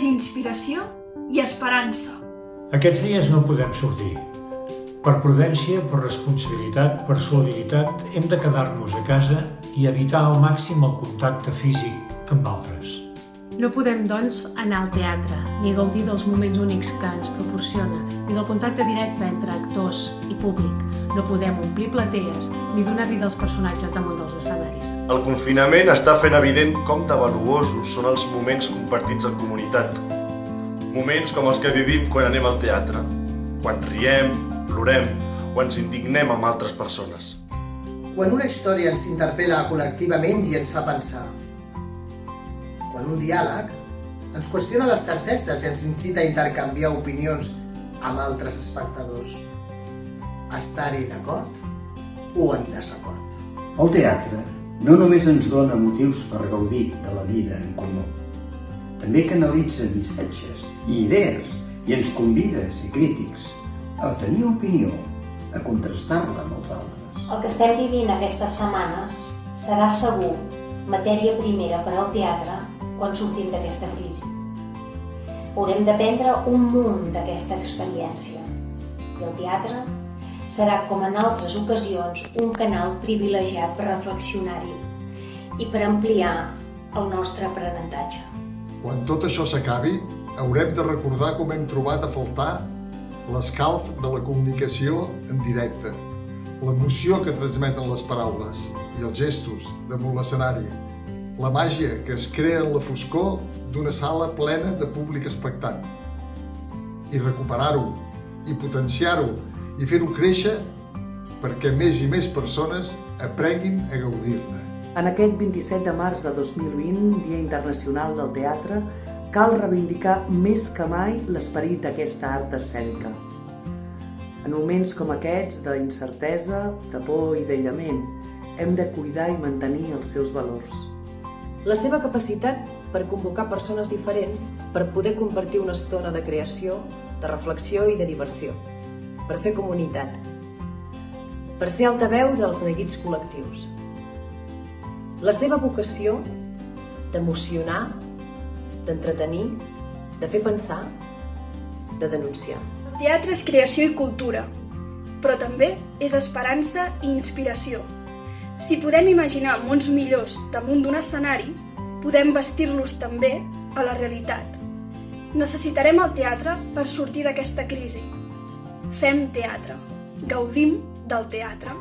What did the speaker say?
és inspiració i esperança. Aquests dies no podem sortir. Per prudència, per responsabilitat, per solidaritat, hem de quedar-nos a casa i evitar al màxim el contacte físic amb altres. No podem, doncs, anar al teatre, ni gaudir dels moments únics que ens proporciona, ni del contacte directe entre actors i públic. No podem omplir platees ni donar vida als personatges damunt dels escenaris. El confinament està fent evident com de valuosos són els moments compartits en comunitat. Moments com els que vivim quan anem al teatre, quan riem, plorem o ens indignem amb altres persones. Quan una història ens interpel·la col·lectivament i ens fa pensar. Quan un diàleg ens qüestiona les certeses i ens incita a intercanviar opinions amb altres espectadors. Estar-hi d'acord o en desacord. El teatre no només ens dona motius per gaudir de la vida en comú. També canalitza missatges i idees i ens convida a ser crítics, a tenir opinió, a contrastar-la amb els altres. El que estem vivint aquestes setmanes serà segur matèria primera per al teatre quan sortim d'aquesta crisi. Haurem d'aprendre un munt d'aquesta experiència. I el teatre serà, com en altres ocasions, un canal privilegiat per reflexionar-hi i per ampliar el nostre aprenentatge. Quan tot això s'acabi, haurem de recordar com hem trobat a faltar l'escalf de la comunicació en directe, l'emoció que transmeten les paraules i els gestos damunt l'escenari, la màgia que es crea en la foscor d'una sala plena de públic expectant. I recuperar-ho, i potenciar-ho, i fer-ho créixer perquè més i més persones aprenguin a gaudir-ne. En aquest 27 de març de 2020, Dia Internacional del Teatre, cal reivindicar més que mai l'esperit d'aquesta art escènica. En moments com aquests d'incertesa, de por i d'aïllament, hem de cuidar i mantenir els seus valors. La seva capacitat per convocar persones diferents per poder compartir una estona de creació, de reflexió i de diversió, per fer comunitat, per ser altaveu dels neguits col·lectius. La seva vocació d'emocionar, d'entretenir, de fer pensar, de denunciar. El teatre és creació i cultura, però també és esperança i inspiració. Si podem imaginar mons millors damunt d'un escenari, podem vestir-los també a la realitat. Necessitarem el teatre per sortir d'aquesta crisi. Fem teatre. Gaudim del teatre.